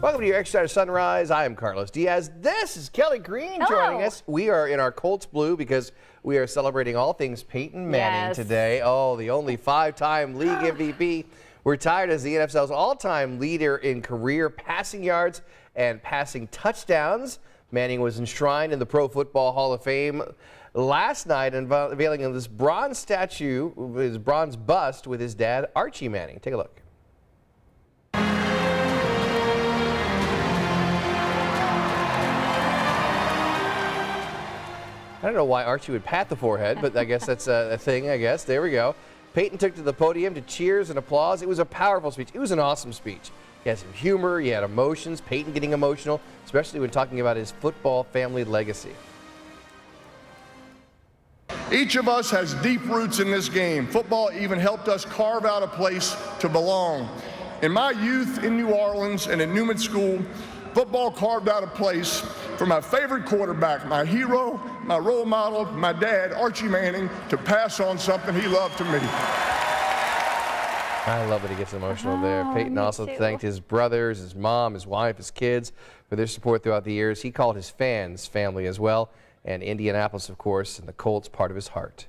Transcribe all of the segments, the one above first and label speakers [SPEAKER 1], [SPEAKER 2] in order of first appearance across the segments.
[SPEAKER 1] Welcome to your Extra Sunrise. I am Carlos Diaz. This is Kelly Green joining us. We are in our Colts blue because we are celebrating all things Peyton Manning today. Oh, the only five-time league MVP. Retired as the NFL's all-time leader in career passing yards and passing touchdowns. Manning was enshrined in the Pro Football Hall of Fame last night, unveiling this bronze statue, his bronze bust with his dad, Archie Manning. Take a look. I don't know why Archie would pat the forehead, but I guess that's a thing, I guess. There we go. Peyton took to the podium to cheers and applause. It was a powerful speech. It was an awesome speech. He had some humor, he had emotions, Peyton getting emotional, especially when talking about his football family legacy.
[SPEAKER 2] Each of us has deep roots in this game. Football even helped us carve out a place to belong. In my youth in New Orleans and in Newman School, football carved out a place for my favorite quarterback, my hero, my role model, my dad, Archie Manning, to pass on something he loved to me.
[SPEAKER 1] I love that he gets emotional there. Peyton also thanked his brothers, his mom, his wife, his kids for their support throughout the years. He called his fans family as well, and Indianapolis, of course, and the Colts part of his heart.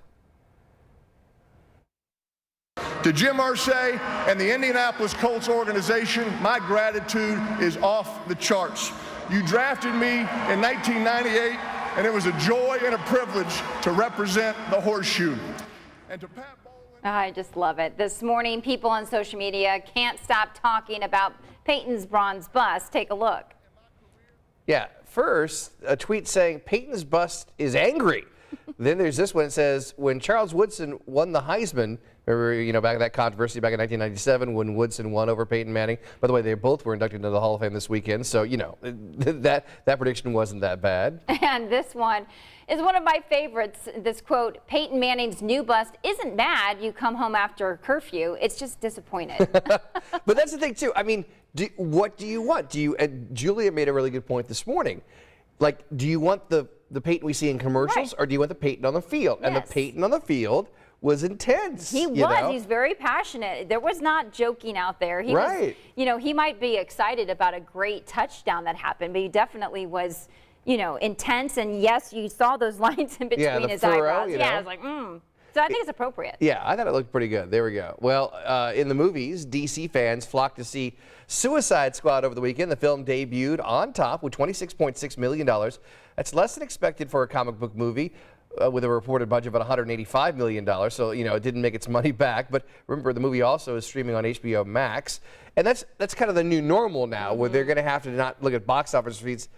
[SPEAKER 2] To Jim Irsay and the Indianapolis Colts organization, my gratitude is off the charts. You drafted me in 1998, and it was a joy and a privilege to represent the horseshoe. And to Pat
[SPEAKER 3] I just love it. This morning, people on social media can't stop talking about Peyton's bronze bust. Take a look.
[SPEAKER 1] Yeah, first, a tweet saying Peyton's bust is angry. Then there's this one that says, when Charles Woodson won the Heisman, remember, back in that controversy back in 1997 when Woodson won over Peyton Manning. By the way, they both were inducted into the Hall of Fame this weekend, so, that prediction wasn't that bad. And
[SPEAKER 3] this one is one of my favorites. This quote, Peyton Manning's new bust isn't bad. You come home after curfew. It's just disappointed.
[SPEAKER 1] But that's the thing, too. I mean, what do you want? Julia made a really good point this morning. Like, do you want the Peyton we see in commercials, or do you want the Peyton on the field? Yes. And the Peyton on the field was intense.
[SPEAKER 3] He was. He's very passionate. There was not joking out there. He was, he might be excited about a great touchdown that happened, but he definitely was, intense. And yes, you saw those lines in between his eyebrows. Yeah, I was like, So I think it's appropriate.
[SPEAKER 1] Yeah, I thought it looked pretty good. There we go. Well, in the movies, DC fans flocked to see Suicide Squad over the weekend. The film debuted on top with $26.6 million. That's less than expected for a comic book movie with a reported budget of $185 million. So, it didn't make its money back. But remember, the movie also is streaming on HBO Max. And that's kind of the new normal now, where they're going to have to not look at box office receipts.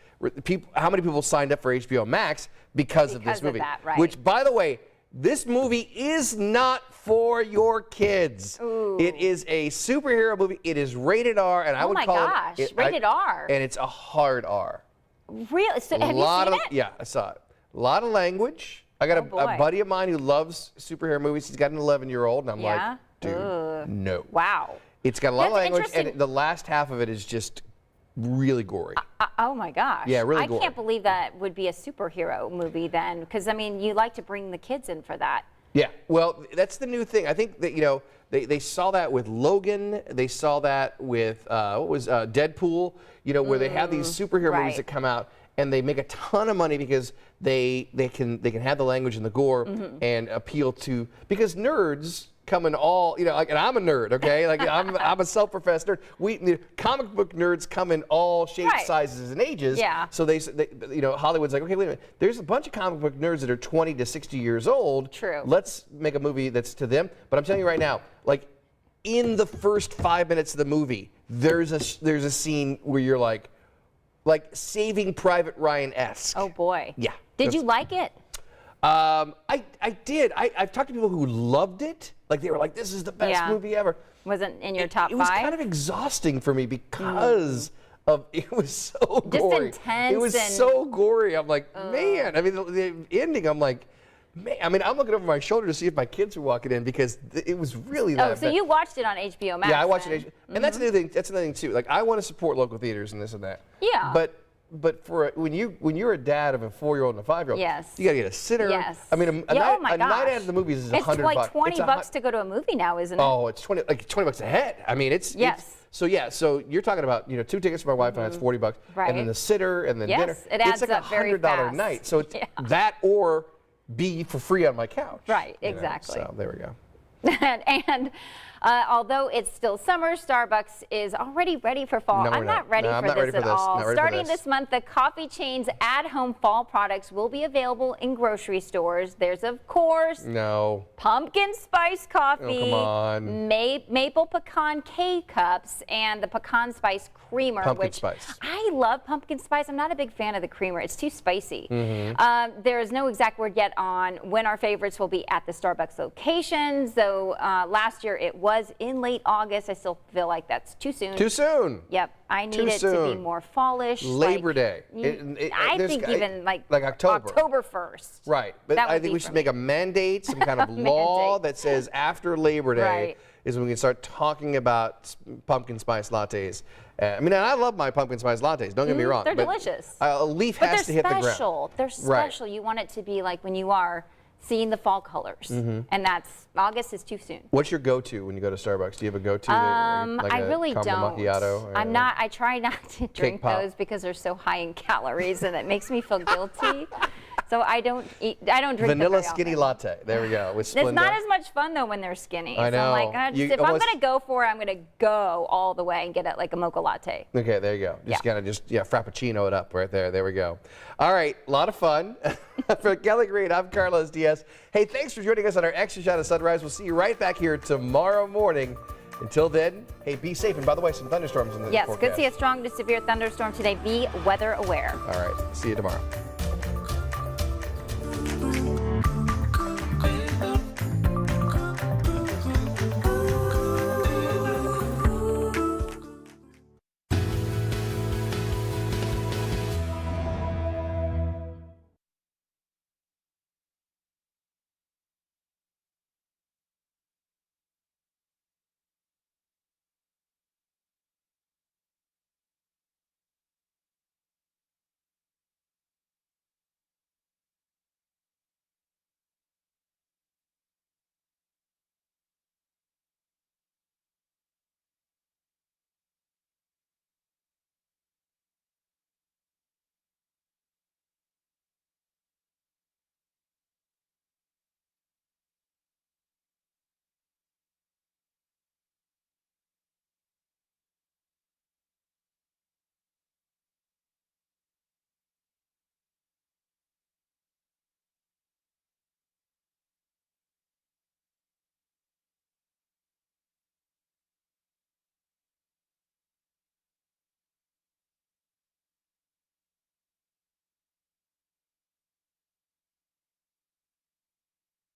[SPEAKER 1] How many people signed up for HBO Max because of this movie?
[SPEAKER 3] Of that, right.
[SPEAKER 1] Which, by the way, this movie is not for your kids.
[SPEAKER 3] Ooh.
[SPEAKER 1] It is a superhero movie. It is rated R, and I would call it
[SPEAKER 3] rated R.
[SPEAKER 1] And it's a hard R.
[SPEAKER 3] Really? So have you seen it?
[SPEAKER 1] Yeah, I saw it. A lot of language. I got a buddy of mine who loves superhero movies. He's got an 11-year-old, and I'm like, dude, no.
[SPEAKER 3] Wow.
[SPEAKER 1] It's got a lot of language, and the last half of it is just really gory.
[SPEAKER 3] Oh my gosh.
[SPEAKER 1] Yeah, really gory.
[SPEAKER 3] I can't believe that would be a superhero movie then, because I mean, you like to bring the kids in for that.
[SPEAKER 1] Yeah, well, that's the new thing. I think that, they saw that with Logan. They saw that with, Deadpool, where they have these superhero movies that come out and they make a ton of money because they can have the language and the gore and appeal to, because nerds come in all, and I'm a nerd, okay? Like I'm a self-professed nerd. Comic book nerds come in all shapes, sizes, and ages.
[SPEAKER 3] Yeah.
[SPEAKER 1] So they Hollywood's like, okay, wait a minute. There's a bunch of comic book nerds that are 20 to 60 years old.
[SPEAKER 3] True.
[SPEAKER 1] Let's make a movie that's to them. But I'm telling you right now, like in the first 5 minutes of the movie, there's a scene where you're like Saving Private Ryan-esque.
[SPEAKER 3] Oh boy.
[SPEAKER 1] Yeah.
[SPEAKER 3] Did you like it?
[SPEAKER 1] I did. I've talked to people who loved it. Like they were like, this is the best movie ever.
[SPEAKER 3] Wasn't in your top 5?
[SPEAKER 1] It was kind of exhausting for me because of it was so gory.
[SPEAKER 3] Just intense.
[SPEAKER 1] It was so gory. I'm like, man. I mean, the ending. I'm like, man. I mean, I'm looking over my shoulder to see if my kids are walking in because it was really that bad.
[SPEAKER 3] So you watched it on HBO Max?
[SPEAKER 1] Yeah, I watched it. And that's another thing. That's another thing too. Like I want to support local theaters and this and that.
[SPEAKER 3] Yeah.
[SPEAKER 1] But but for when you're a dad of a 4-year-old and a 5-year-old,
[SPEAKER 3] yes,
[SPEAKER 1] you got to get a sitter.
[SPEAKER 3] Yes.
[SPEAKER 1] I mean, a night out of the movies is $100.
[SPEAKER 3] It's like $20 to go to a movie now, isn't it?
[SPEAKER 1] Oh, it's $20 a head. I mean, it's so you're talking about 2 tickets for my wife, and that's $40,
[SPEAKER 3] right.
[SPEAKER 1] and then the sitter, and then
[SPEAKER 3] yes,
[SPEAKER 1] dinner.
[SPEAKER 3] It adds
[SPEAKER 1] it's like
[SPEAKER 3] up very
[SPEAKER 1] $100
[SPEAKER 3] fast.
[SPEAKER 1] a night. So it's that or be for free on my couch.
[SPEAKER 3] Right, exactly.
[SPEAKER 1] So there we go.
[SPEAKER 3] and although it's still summer, Starbucks is already ready for fall. I'm not ready for this at all. Starting this month, the coffee chain's at-home fall products will be available in grocery stores. There's, of course, pumpkin spice coffee, maple pecan K-cups, and the pecan spice creamer. I love pumpkin spice. I'm not a big fan of the creamer. It's too spicy. There is no exact word yet on when our favorites will be at the Starbucks locations. So last year it was in late August. I still feel like that's too soon.
[SPEAKER 1] Too soon.
[SPEAKER 3] Yep. I need it to be more fallish.
[SPEAKER 1] Labor Day.
[SPEAKER 3] I think even like
[SPEAKER 1] October.
[SPEAKER 3] October 1st.
[SPEAKER 1] Right. But I think we should make a mandate, some kind of law that says after Labor Day is when we can start talking about pumpkin spice lattes. I mean, I love my pumpkin spice lattes. Don't get me wrong.
[SPEAKER 3] They're delicious.
[SPEAKER 1] A leaf has to hit the ground.
[SPEAKER 3] They're special. You want it to be like when you are seeing the fall colors, and that's August is too soon.
[SPEAKER 1] What's your go-to when you go to Starbucks? Do you have a go-to?
[SPEAKER 3] I really don't.
[SPEAKER 1] Macchiato?
[SPEAKER 3] I'm not. I try not to drink those because they're so high in calories, and it makes me feel guilty. So I don't drink
[SPEAKER 1] vanilla skinny latte. There we go. With Splenda.
[SPEAKER 3] It's not as much fun though when they're skinny.
[SPEAKER 1] I know.
[SPEAKER 3] So I'm like, if I'm gonna go for it, I'm gonna go all the way and get it like a mocha latte.
[SPEAKER 1] Okay, there you go. Just kind of frappuccino it up right there. There we go. All right, a lot of fun. For Kelly Green, I'm Carlos Diaz. Hey, thanks for joining us on our Extra Shot of Sunrise. We'll see you right back here tomorrow morning. Until then, hey, be safe. And by the way, some thunderstorms in the forecast.
[SPEAKER 3] Yes, could see a strong to severe thunderstorm today. Be weather aware.
[SPEAKER 1] All right, see you tomorrow.